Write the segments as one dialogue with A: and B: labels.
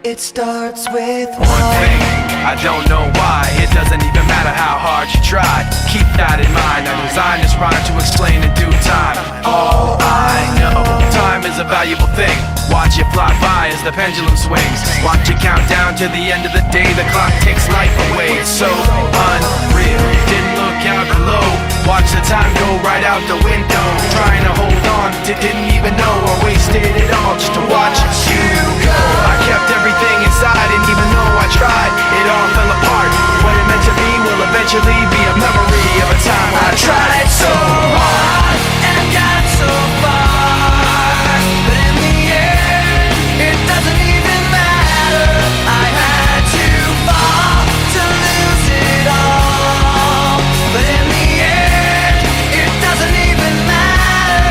A: It starts with
B: one thing, I don't know why. It doesn't even matter how hard you try. Keep that in mind, I designed this rhyme to explain in due time. All I know, time is a valuable thing. Watch it fly by as the pendulum swings. Watch it count down to the end of the day. The clock takes life away, it's so unreal. Didn't look out below, watch the time go right out the window. Trying to hold on to didn't even know I wasted it all just to watch you go. I kept everything inside, and even though I tried, it all fell apart. What it meant to be will eventually be a memory of a time I tried so hard and got so far, but in the end, it doesn't even matter. I had to fall to lose it all, but in the end, it doesn't even matter.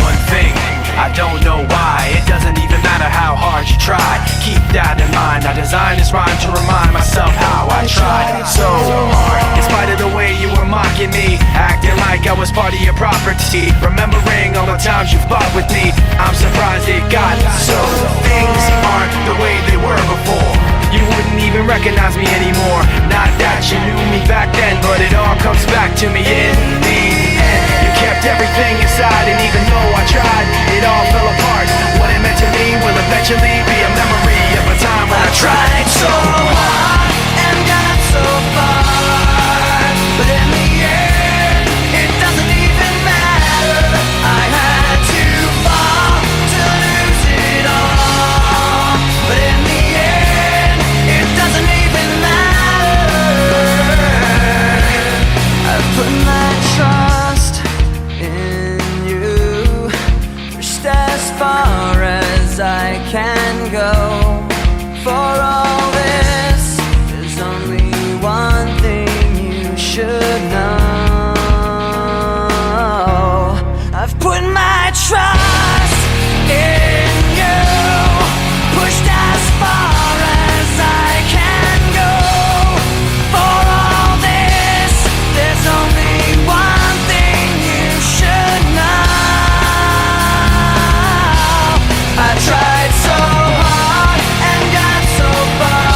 B: One thing, I don't know why. It doesn't even matter how hard you try. Keep that in mind, I designed this rhyme to remind myself how I tried so hard. In spite of the way you were mocking me, acting like I was part of your property, remembering all the times you fought with me, I'm surprised it got so. Things aren't the way they were before. You wouldn't even recognize me anymore. Not that you knew me back then, but it all comes back to me in the end. You kept everything inside, and even though I tried, it all fell apart. What it meant to me will eventually be a memory of a time when I tried so hard and got so far, but in the end, it doesn't even matter. I had to fall to lose it all, but in the end, it doesn't even matter. I've put my trust in you, pushed as far as I can go. For all this, there's only one thing you should know. I've put my trust in you, pushed as far as I can go. For all this, there's only one thing you should know. I tried so hard and got so far,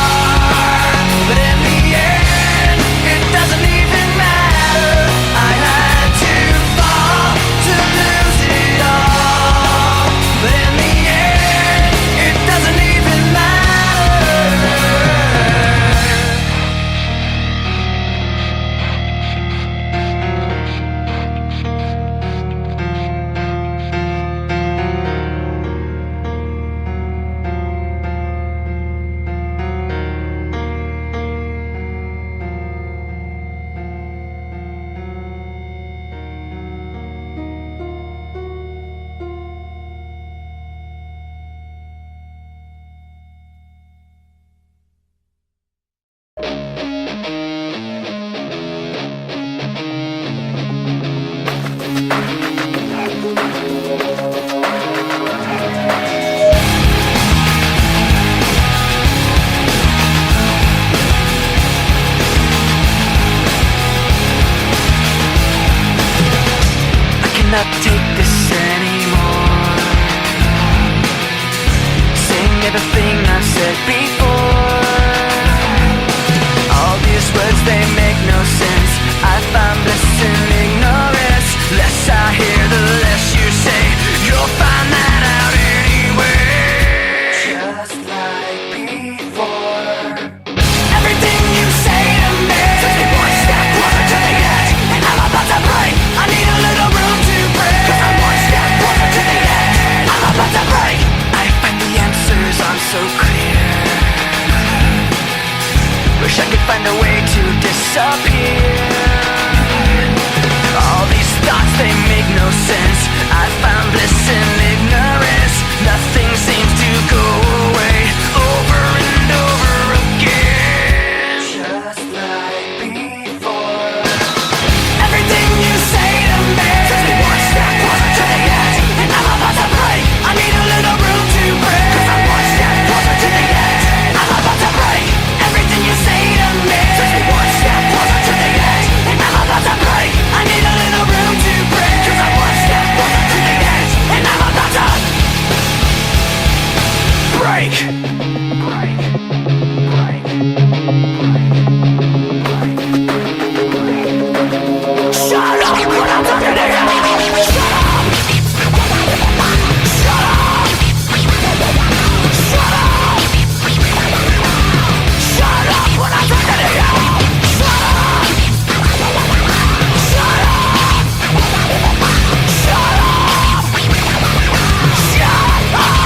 B: but in the end, it doesn't even matter. I had to fall to lose it all, but in the end, it doesn't even matter. I cannot take this anymore, saying everything I've said before. All these words, they make no sense. I find bliss in ignorance. Less I hear, the less you say. You'll find that out anyway. Just like before. Everything you say to me takes me one step closer to the edge, and I'm about to break. I need a little room to breathe, 'cause I'm one step closer to the edge. I'm about to break. I find the answers aren't so clear. Wish I could find a way to disappear. All these thoughts, they make no sense. I found bliss in ignorance. Nothing seems to go away. Over and over again. Just like before. Everything you say to me takes me one step closer to the edge, and I'm about to break. I need a little room to breathe, 'cause I'm one step closer to the edge. I'm about to break. Everything you say to me takes me one step closer to the edge. break. Shut up when I'm talking to you. Shut up. Shut up. Shut up. Shut up when I'm talking to you. Shut up. Shut up. Shut up. Shut up.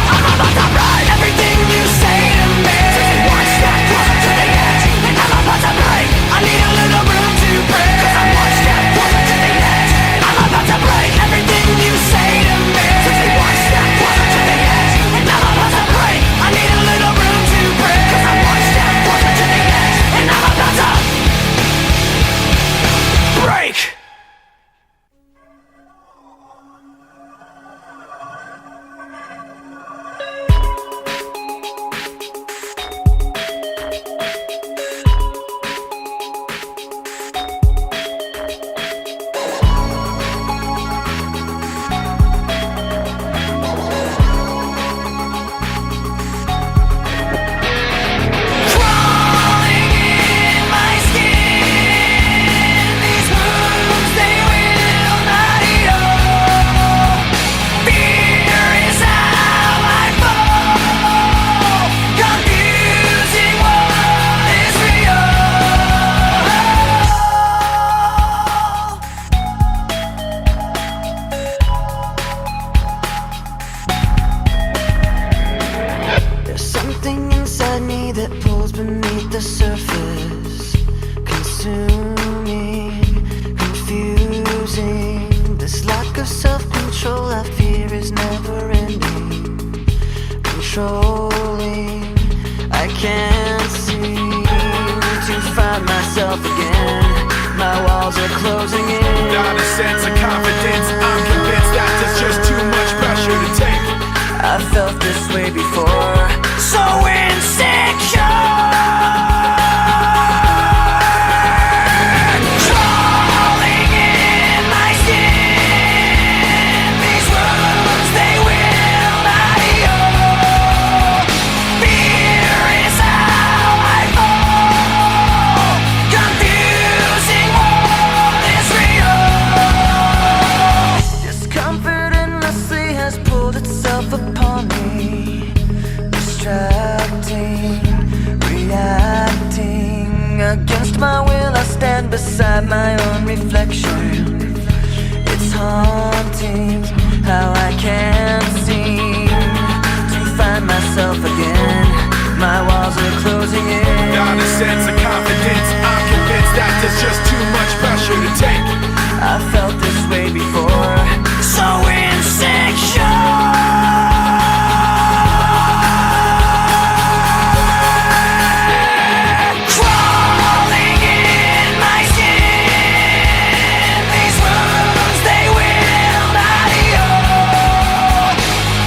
B: I'm about to write everything you say to me. One step closer to the edge, and I'm about to break. I need a little room to breathe. 'Cause I'm one step closer to the edge, and I'm about to break everything you say to me. One step closer to the edge, and I'm about to break. I need a little room to breathe. 'Cause I'm one step closer to the edge, and I'm about to break. Crawling in my skin, these wounds they will not heal. Fear is how I fall, confusing what is real. There's something inside me that pulls beneath the surface, consuming, confusing. This lack of self-control I fear is never ending, controlling. I can't seem to find myself again. My walls are closing in.
A: Not a sense of confidence. I'm convinced that there's just too much pressure to take.
B: I felt this way before, so insecure. Crawling in my skin, these wounds they will not heal. Fear is how I fall, confusing what is real. Discomfort endlessly has pulled itself upon me, distracting, reacting. Against my will I stand beside my own reflection. It's haunting how I can't seem to find myself again. My walls are closing in.
A: Not a sense of confidence. I'm convinced that there's just too much pressure to take.
B: I felt this way before, so insecure. Crawling in my skin, these wounds they will not heal.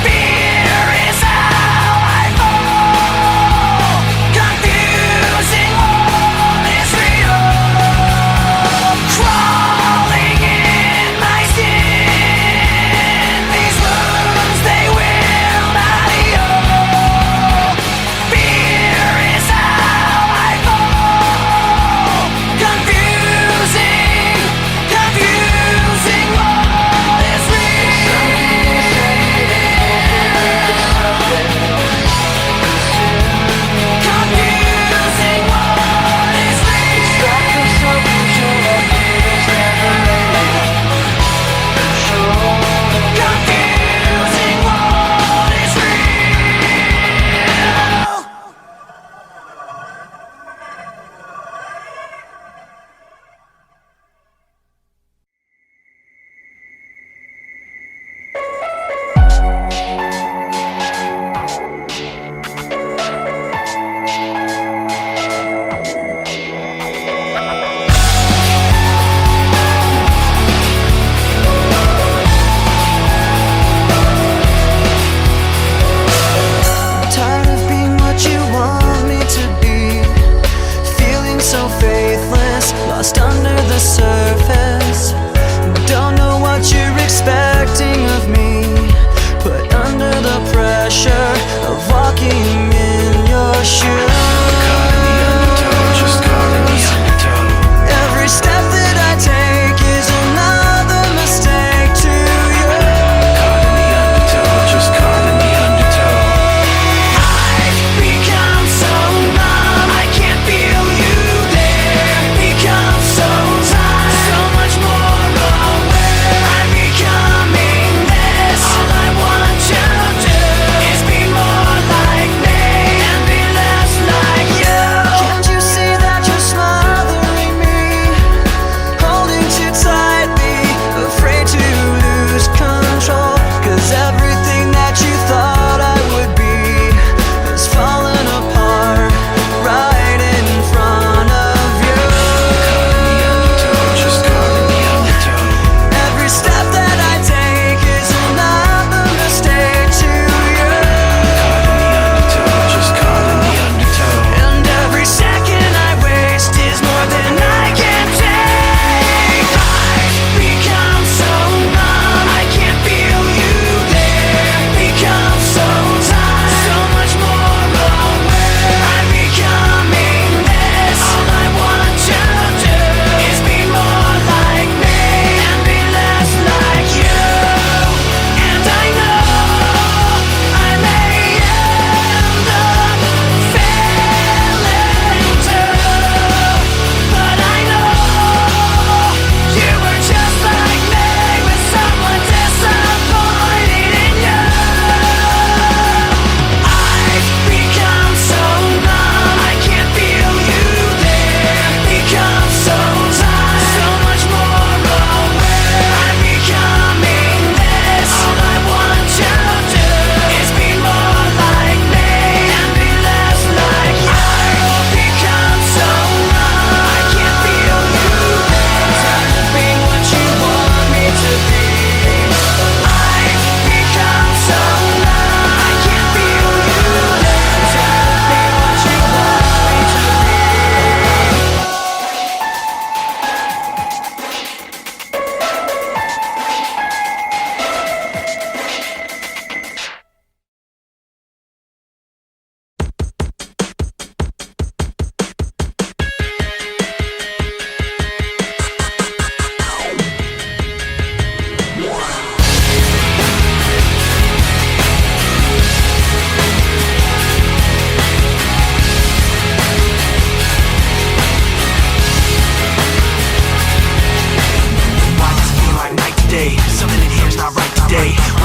B: Fear is how I fall, confusing what is real. Crawling in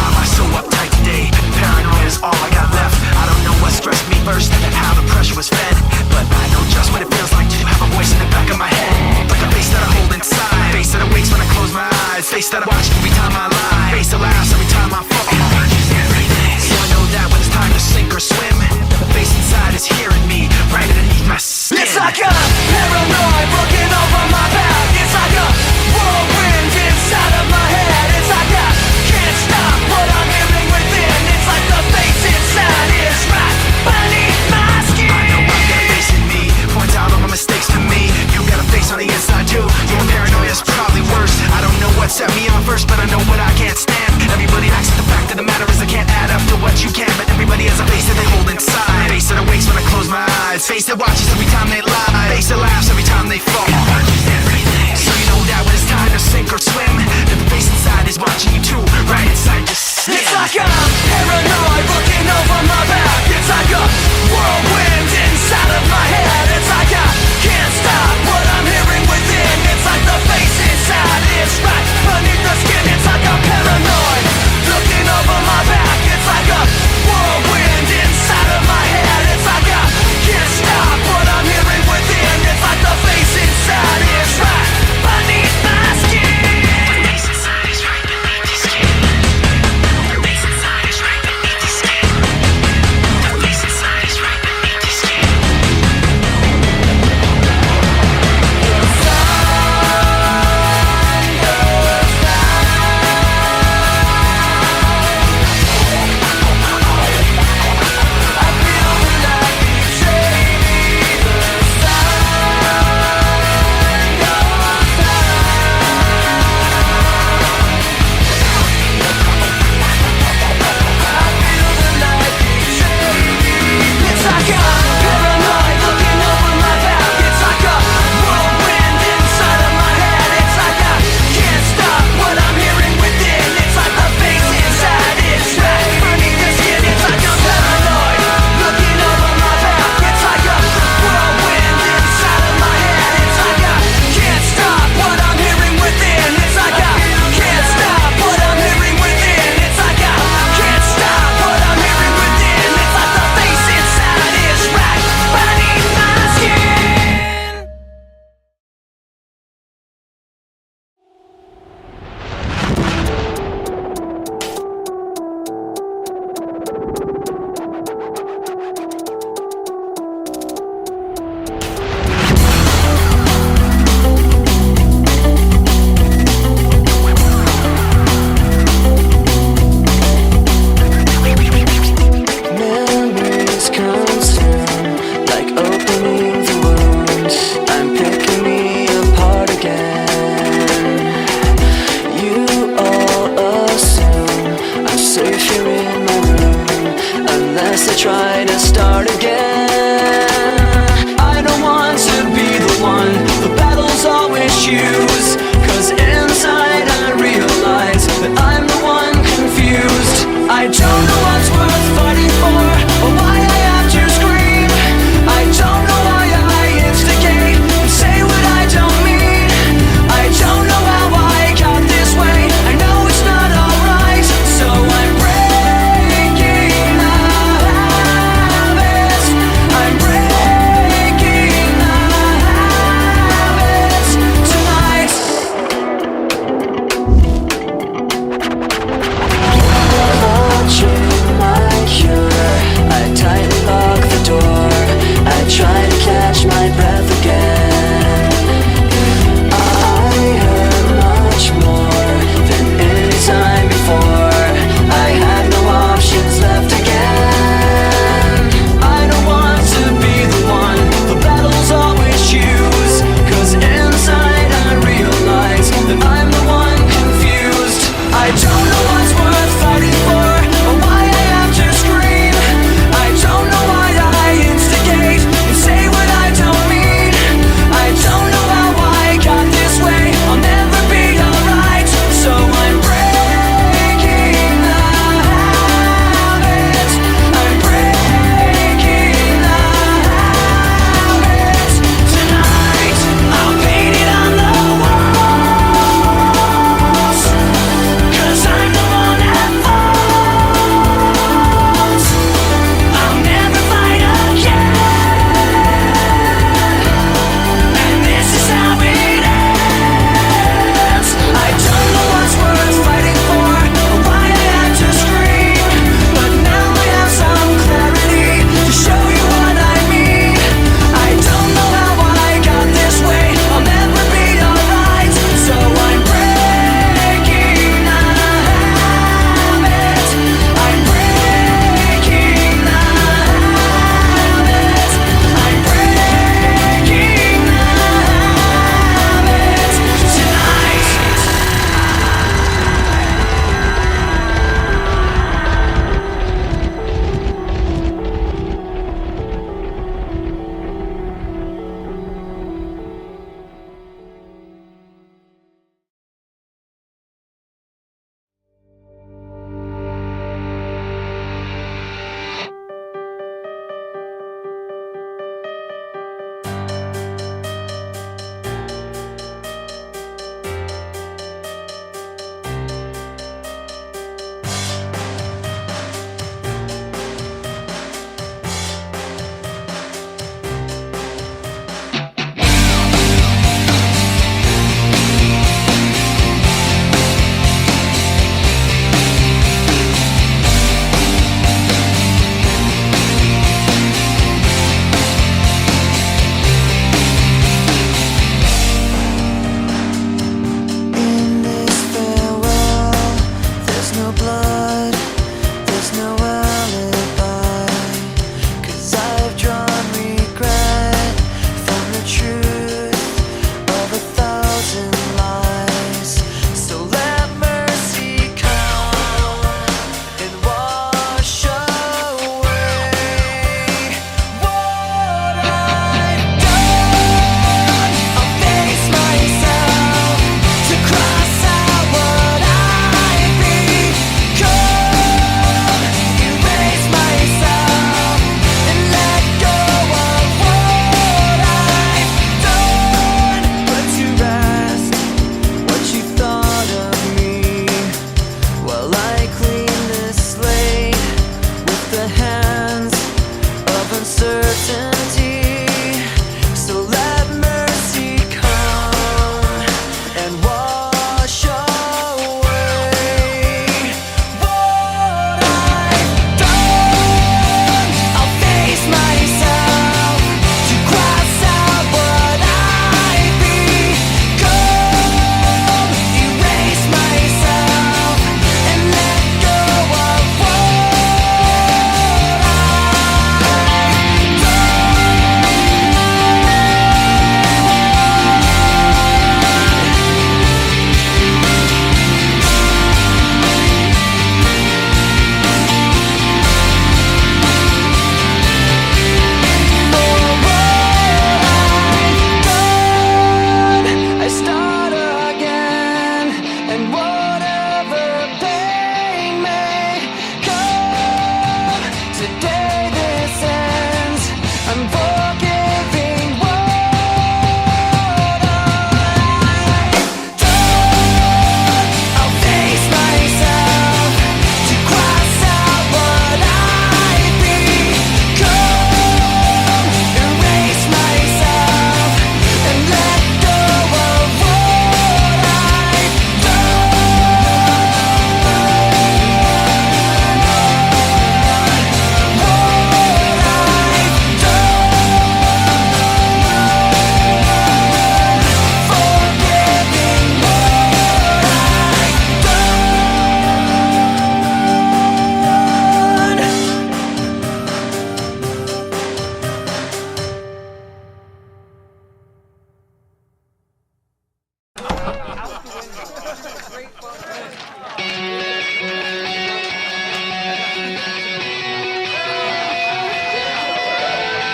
B: Why am I so uptight today? Paranoia is all I got left. I don't know what stressed me first, how the pressure was fed, but I know just what it feels like to have a voice in the back of my head, like a face that I hold inside, face that awakes when I close my eyes, face that I watch every time I lie, face that laughs every time I fall. So I know that when it's time to sink or swim, the face inside is hearing me right underneath my skin.
C: It's like a paranoid looking over my back. It's like a whirlwind inside of my head. It's like I can't stop what I'm hearing within. It's like the face inside is right beneath my skin.
B: I know I've got a face in me, points out all my mistakes to me. You got a face on the inside too. Your paranoia is probably worse. I don't know what set me on first, but I know what I can't stand. Everybody acts, the fact of the matter is I can't add up to what you can. But everybody has a face that they hold inside, face that awakes when I close my eyes, face that watches every time they lie, face that laughs every time they fall. So you know that when it's time to sink or swim, that the face inside is watching you too, right inside your skin.
C: It's like I'm paranoid looking over my back. It's like a whirlwind inside of my head. It's like I can't stop what I'm hearing within. It's like the face inside is right beneath the skin. It's like I'm paranoid looking over my back. It's like a whirlwind inside of my head. It's like I can't stop what I'm hearing within. It's like the face inside is right beneath my skin. The face inside is right beneath the skin. The face inside is right beneath the skin. The face inside is right beneath the skin.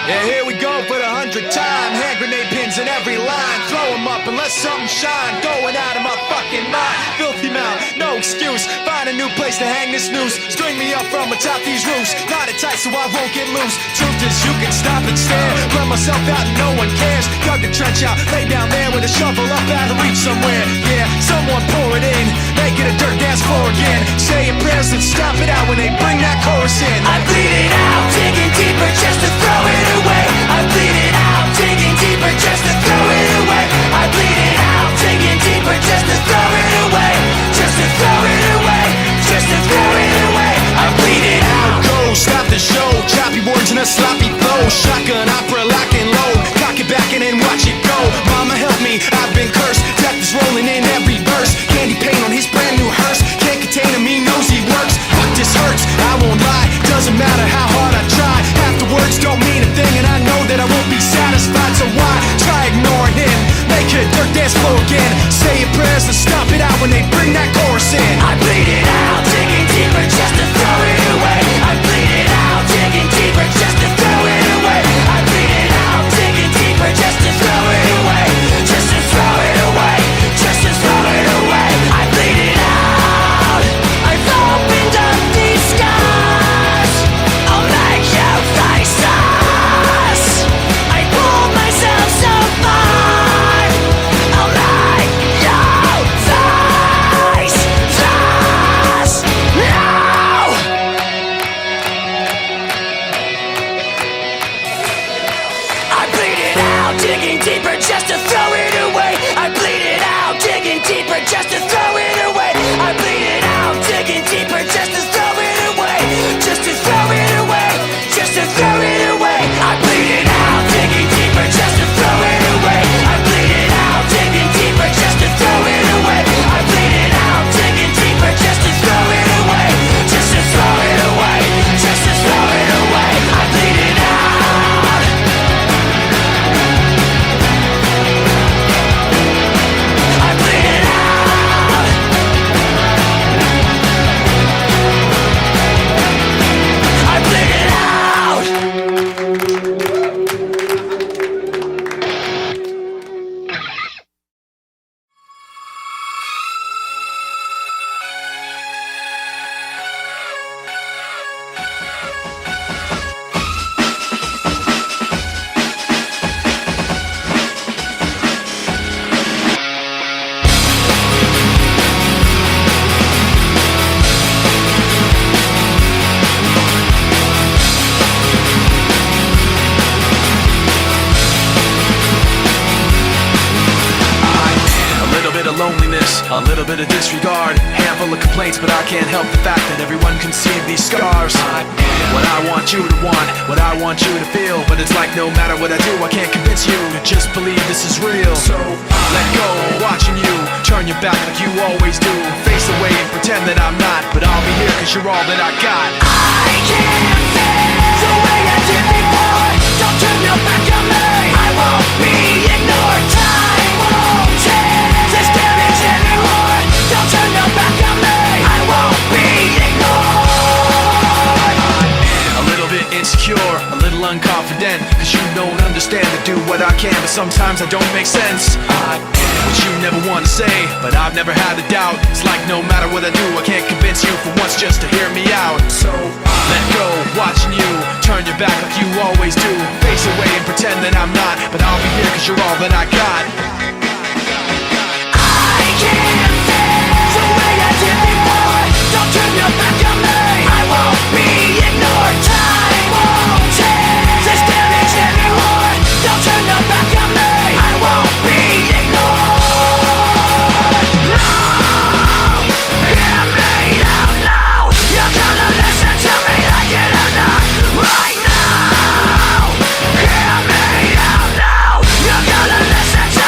B: Yeah, here we go for the 100th time. Hand grenade pins in every line. Throw them up and let something shine. Going out of my fucking mind. Filthy mouth, no excuse. Find a new place to hang this noose. String me up from atop these roofs. Knot it tight so I won't get loose. Truth is you can stop and stare. Let myself out and no one cares. Dug the trench out, lay down there with a shovel up out of reach somewhere. Yeah, someone pour it in. Make it a dirt dance floor again. Say your prayers and stop it out when they bring that chorus in.
C: I bleed it out, digging deeper just to throw it away. I bleed it out, digging deeper just to throw it away. I bleed it out, digging deeper just to throw it away. Just to throw it away, just to throw it away. I bleed it out.
B: Go, stop the show. Choppy words in a sloppy flow. Shotgun opera lock and load. Cock it back and then watch it go. Mama help me, I've been cursed. Death is rolling in every verse. Candy paint on his brand new hearse. Can't contain him, he knows he works. Fuck, this hurts, I won't lie. Doesn't matter how hard I try. Half the words don't mean a thing, and I know that I won't be satisfied. So why try ignoring him? Make it dirt dance floor again. Say your prayers and stop it out when they bring that chorus in.
C: I bleed it out, digging deeper just to throw it away. I bleed it out, digging deeper just to throw it away. I bleed it out, digging deeper just to throw it away. Just to throw it away, just to throw it away. I bleed it out. I've opened up these scars. I'll make you face us. I pulled myself so far. I'll make you face us. Now. I bleed it out, digging deeper just to throw it away. I bleed it out, digging deeper just to throw it away. I bleed it out, digging deeper just to throw it away. Just to throw it away, just to throw it away. I bleed it out, digging deeper just to throw it away. I bleed it out, digging deeper just to throw it away. I bleed it out, digging deeper just to throw it away. Just to throw it away, just to throw it away. I bleed it out. I bleed it out. I bleed it out.
B: Loneliness, a little bit of disregard, handful of complaints, but I can't help the fact that everyone can see these scars. What I want you to want, what I want you to feel, but it's like no matter what I do, I can't convince you to just believe this is real. So let go, watching you turn your back like you always do. Face away and pretend that I'm not, but I'll be here 'cause you're all that I got.
C: I can't feel the way I did before. Don't turn your back on me. I won't be ignored. Time won't change this damage anymore. Don't turn your back on me. I won't be ignored.
B: A little bit insecure, a little unconfident, 'cause you don't understand to do what I can, but sometimes I don't make sense. What you never want to say, but I've never had a doubt. It's like no matter what I do, I can't convince you for once just to hear me out. So let go, watching you turn your back like you always do. Face away and pretend that I'm not, but I'll be here 'cause you're all that I got.
C: I can't feel the way I did before. Don't turn your back on me. I won't be ignored. Time won't change this damage anymore. Don't turn your back on me. I won't be ignored. No, hear me out now. You're gonna listen to me like it or not. Right now, hear me out now. You're gonna listen to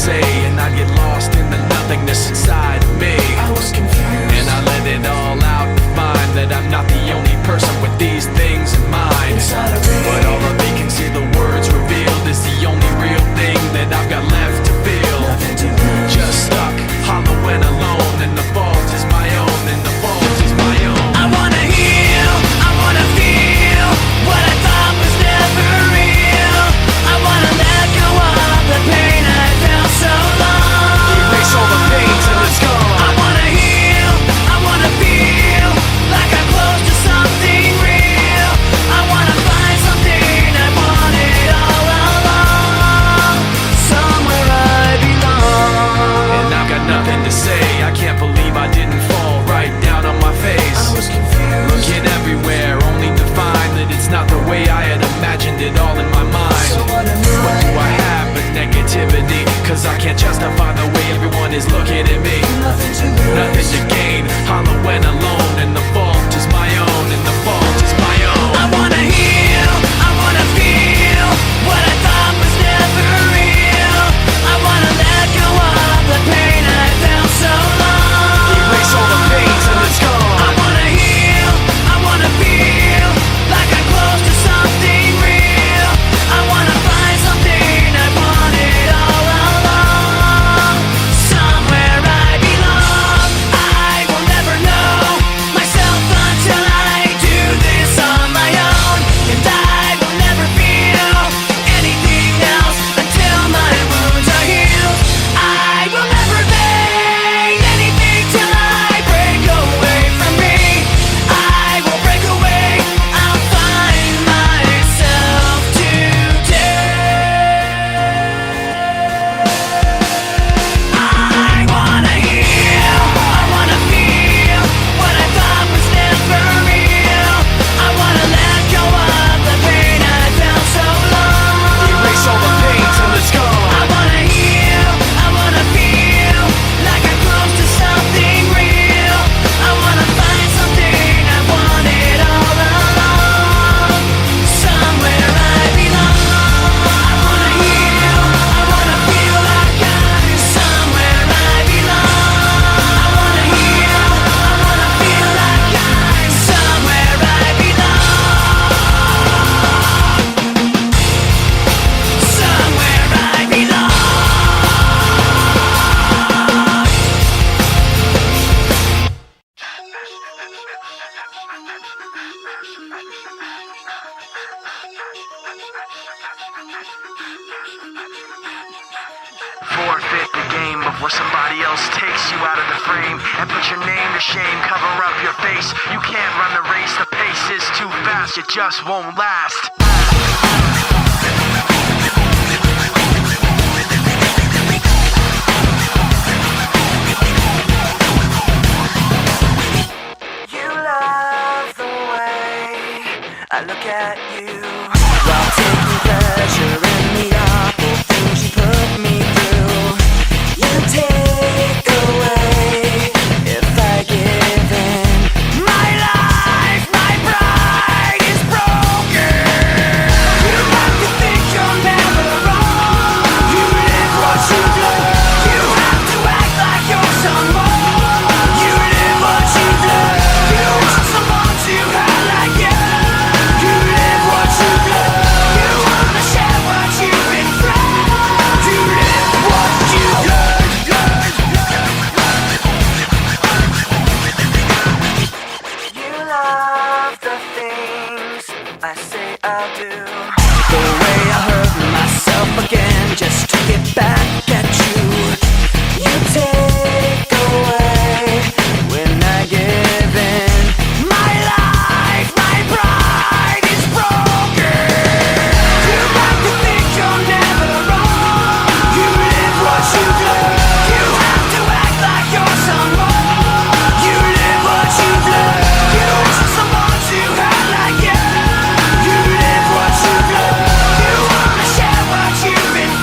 B: say, and I'd get lost in the nothingness inside of me.
C: I was confused,
B: and I let it all out to find that I'm not the only person with these things in mind.
C: inside of me.
B: But all the vacancy the words revealed is the only real thing that I've got left to feel.
C: Nothing to lose.
B: Just stuck, hollow and alone, and the fault is my own, and the fault is my own.
C: I wanna heal, I wanna feel what I thought was never real. I wanna let go of the pain I felt so long.
B: Erase all the pain till it's gone.
C: I wanna heal, I wanna feel like I'm close to something real. I wanna find something I wanted all along, somewhere I belong.
B: And I've got nothing to say, I can't believe I didn't fall right down on my face.
C: I was confused,
B: Looking everywhere, only to find that it's not the way I had imagined it all in my mind.
C: so what am I?
B: What do I have but negativity? Cause I can't justify the way everyone is looking at me.
C: Nothing to lose.
B: Nothing to gain, hollow and alone, and the fault is my own, and the fault is my own.
C: I wanna heal, I wanna feel what I thought was never real. I wanna let go of the pain I felt so long.
B: Erase all the pain till it's
C: I
B: gone.
C: wanna heal, I wanna feel like I'm close to something real. I wanna find something I wanted all along, somewhere I belong. I will never know myself until I do this on my own, and I will never feel anything else until my wounds are healed. I will never make anything till I break away from me. I will break away, I'll find myself today. I wanna heal, I wanna feel what I thought was never real. I wanna let go of the pain I felt so long.
B: Erase all the pain till it's
C: I
B: gone.
C: wanna heal, I wanna feel like I'm close to something real. I wanna find something I wanted all along, somewhere I belong. I wanna heal, I wanna feel like I'm somewhere I belong. I wanna heal, I wanna feel like I'm somewhere I belong. Somewhere I belong.
D: Forfeit the game before somebody else takes you out of the frame and put your name to shame, cover up your face. You can't run the race, the pace is too fast, it just won't last. You love the way I look at you while taking pleasure in the awful things you put me through. You take away if I give in. My life, my pride is broken. You have to think you're never wrong. You live what you do. You have to act like you're someone. You live what you do. You want someone to have like you. You live what you do. You wanna share what you've been through. You live what you do. You love the things I say I'll do. The way I hurt myself again just to get back at you. You take away when I give in. My life, my pride is broken. You have to think you're never wrong. You live what you do. You have to act like you're someone. You live what you do. You want someone to have like you. You live what you do. You wanna share what you've been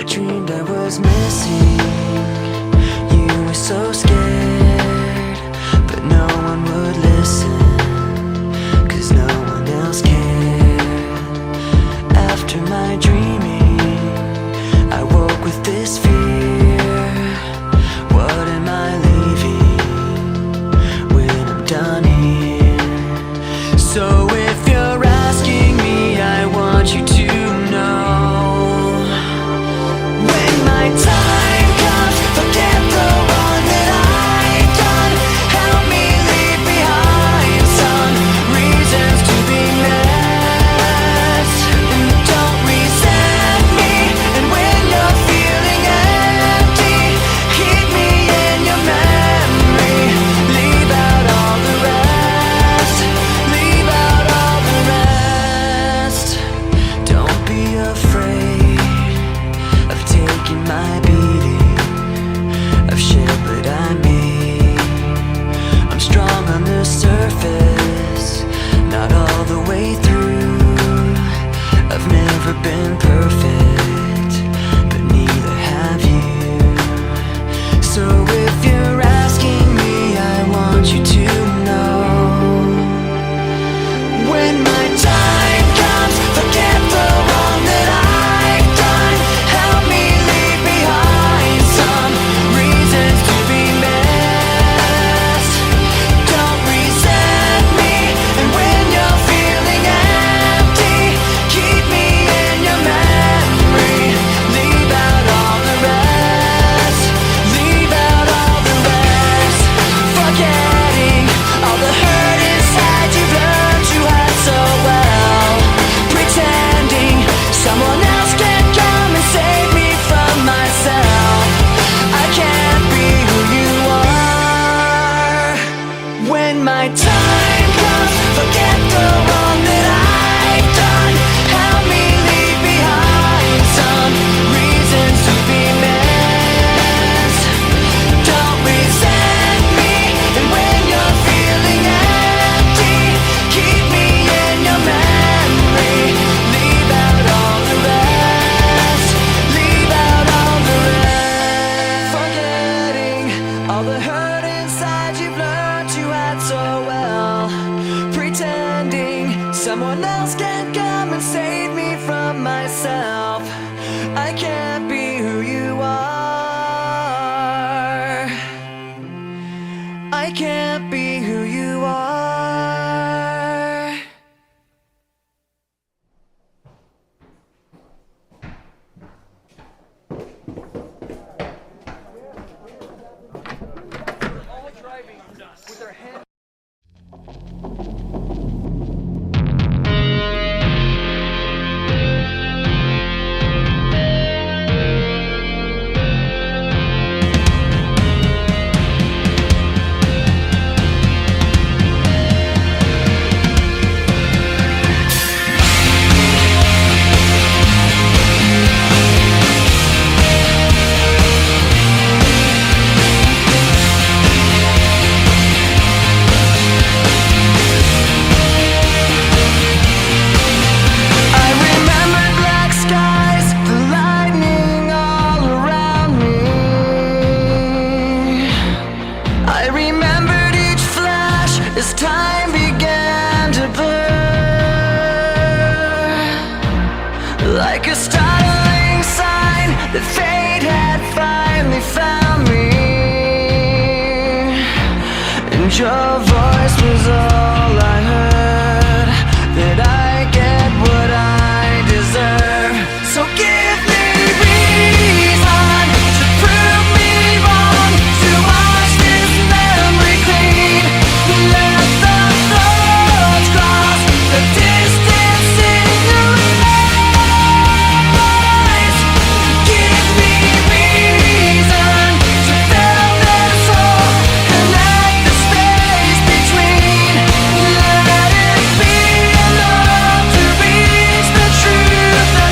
D: I dreamed I was missing. You were so scared, but no one would listen, 'cause no one else cared. After my dreaming, I woke with this fear. What am I leaving when I'm done here? So if you're asking me, I want you to know, when my time comes, forget the wrong that I've done. Help me leave behind some reasons to be missed. And don't resent me, and when you're feeling empty, keep me in your memory. Leave out all the rest. Leave out all the rest. Don't be afraid of taking my beating, of shit that I made. I'm strong on the surface, not all the way through. I've never been perfect, but neither have you. So if you're asking me, I want you to know, when my time comes, forget the wrong that I've done. Help me leave behind some reasons to be missed. Don't resent me, and when you're feeling empty, keep me in your memory. Leave out all the rest. Leave out all the rest. Forgetting all the hurt inside you've learned you had so well. Pretending someone else can come and save me from myself. I can't be who you are. When my time comes, forget the wrong that I've done. Help me leave behind some reasons to be missed. Don't resent me, and when you're feeling empty, keep me in your memory. Leave out all the rest. Leave out all the rest. Forgetting all the hurt inside you've learned you had so well. Pretending someone else can come and save me from myself. I can't be who you are. I can't be who you are. I remembered black skies, the lightning all around me. I remembered each flash as time began to blur, like a startling sign that fate had finally found me. And your voice was all I heard, that I get what I deserve. So give me reason to prove me wrong, to wash this memory clean. Let the thoughts cross the distance in your eyes. Give me reason to fill this hole, connect the space between. Let it be enough to reach the truth that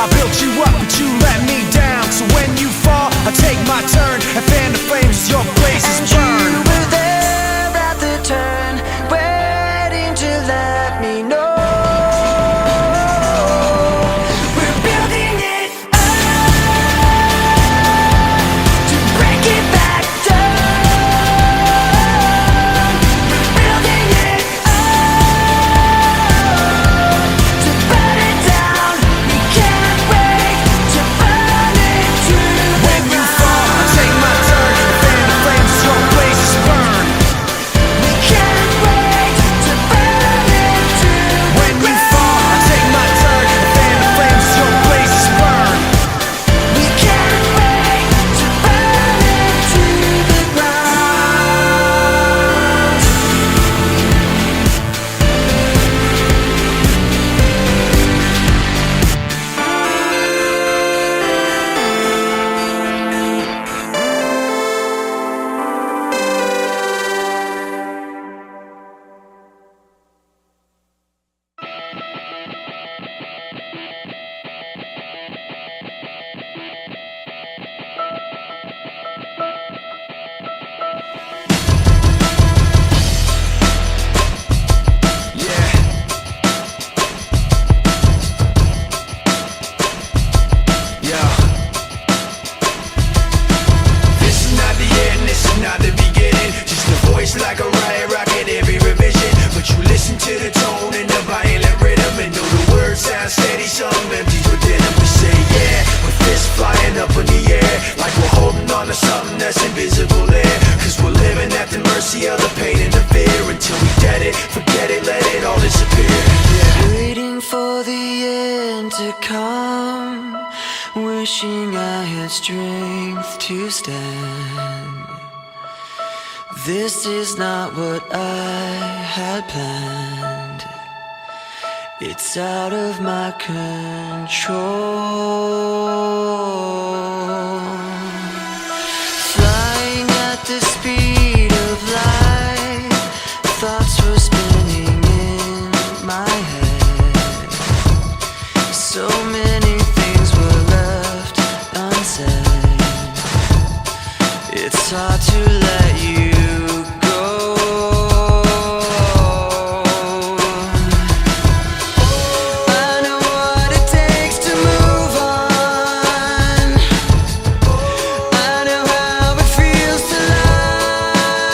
A: I built you up, but you let me down. So when you fall, I take my turn and fan the flames as your blazes
D: And
A: burn.
D: you were there at the turn, waiting to let me know. We're building it up to break it back down. We're building it up to burn it down. We can't wait to burn it to the
A: When you fall, I take my turn and fan the flames as your blazes burn.
D: We can't wait to burn it to
A: When you fall, I take my turn and fan the flames as your blazes burn.
D: We can't wait to burn it to the ground.
B: This is not the end, this is not the beginning. Just a voice like a riot rocket every revision. But you listen to the tone and the violent rhythm and know the words sound steady, some empties within them. We say yeah, with fists flying up in the air, like we're holding on to something that's invisible there. Cause we're living at the mercy of the pain and the fear. Until we get it, forget it, let it all disappear.
D: Waiting for the end to come, wishing I had strength to stand. This is not what I had planned. It's out of my control. Flying at the speed of light, thoughts were spinning in my head. So many things were left unsaid. It's hard to let you go. I know what it takes to move on. I know how it feels to lie.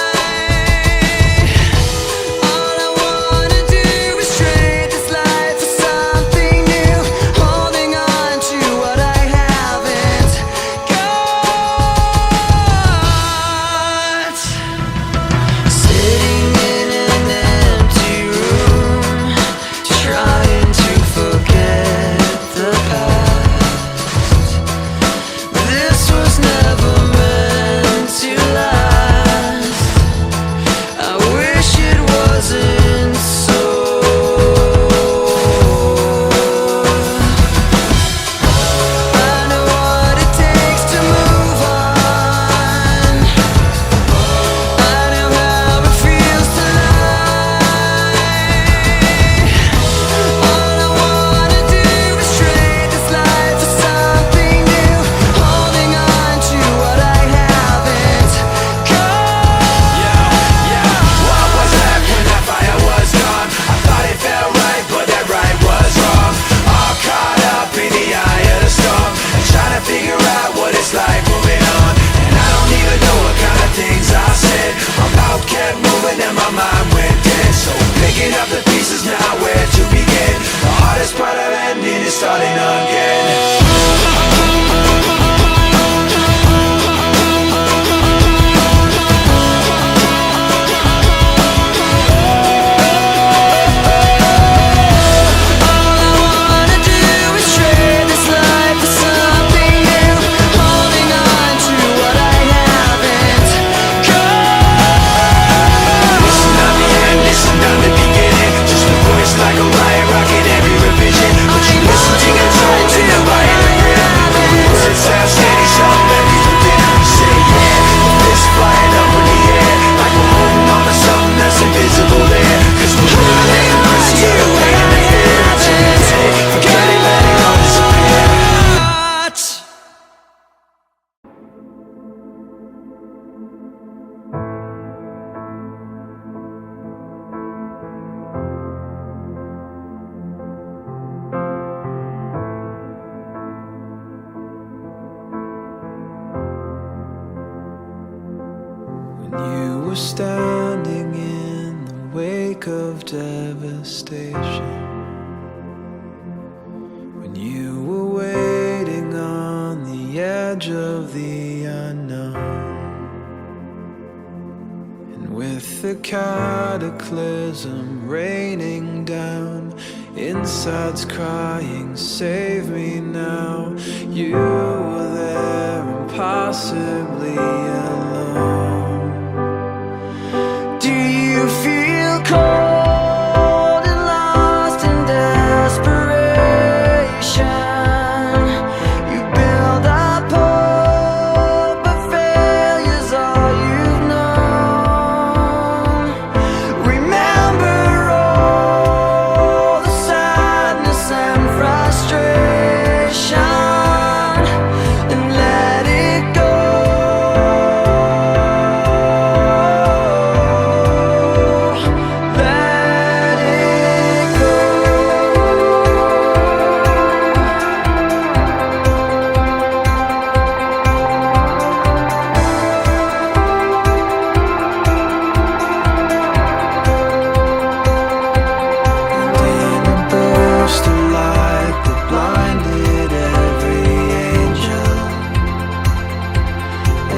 D: All I wanna do is trade this life for something new, holding on to what I haven't got.
A: were standing in the wake of devastation, when you were waiting on the edge of the unknown. And with the cataclysm raining down, inside's crying, save me now. You were there, impossibly alone. Do you feel cold and lost in desperation? You build up hope, but failure's all you've known. Remember all the sadness and frustration, and let it go. Let it go. And in a burst of light that blinded every angel,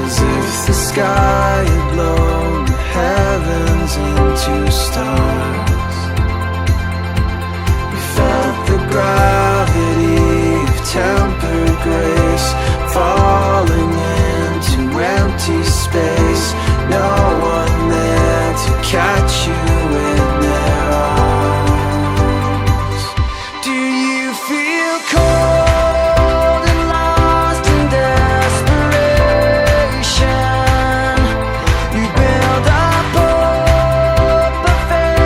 A: as if the sky had blown the heavens into stars. We felt the gravity of tempered grace falling into empty space. No one there to catch you in their arms. Do you feel cold and lost in desperation? You build up hope, but fail.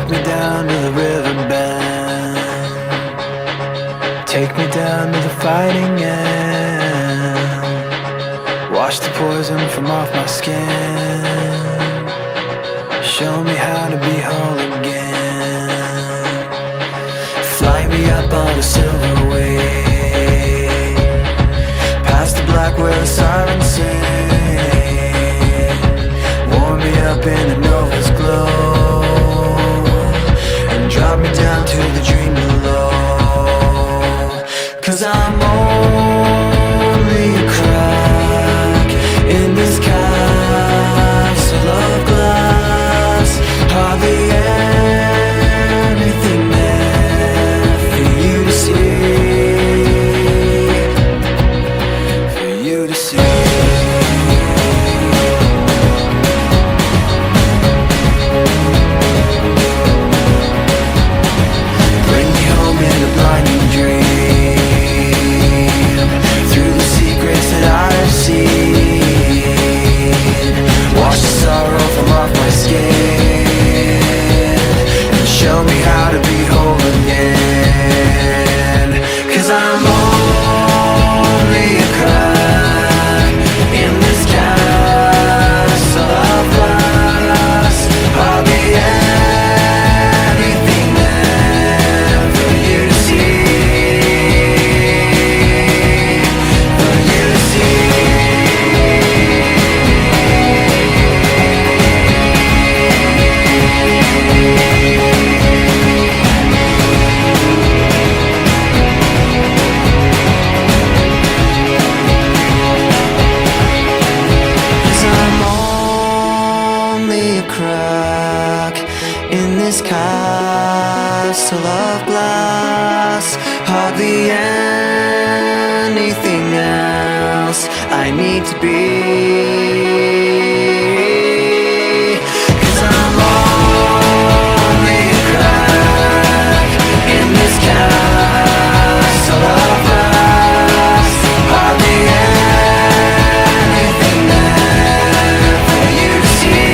C: Take me down to the riverbed. Take me down to the fighting end. Wash the poison from off my skin. Show me how to be whole again. Fly me up on a silver wave, past the black where the sirens sing. Warm me up in the nova's glow, and drop me down to the dream below. 'Cause I'm only a crack in this castle of glass. Hardly anything there for you to see, for you to see. Bring me home in a blinding dream, through the secrets that I've seen. Wash the sorrow from off my skin, and show me how to be whole again. 'Cause I'm only a crack in this castle of glass. Hardly anything there for you to see, for you to see. Crack in this castle of glass. Hardly anything else I need to be. 'Cause I'm only a crack in this castle of glass. Hardly anything there for you to see.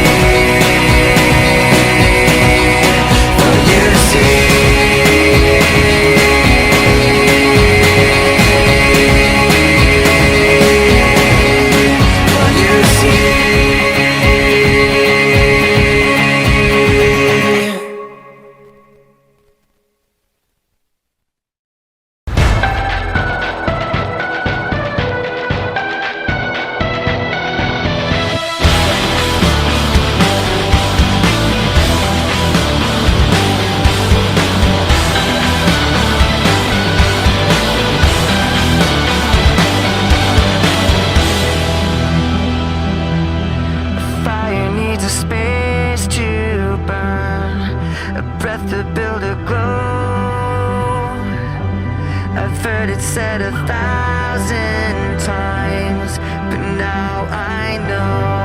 C: Space to burn, a breath to build a glow. I've heard it said 1,000 times, but now I know.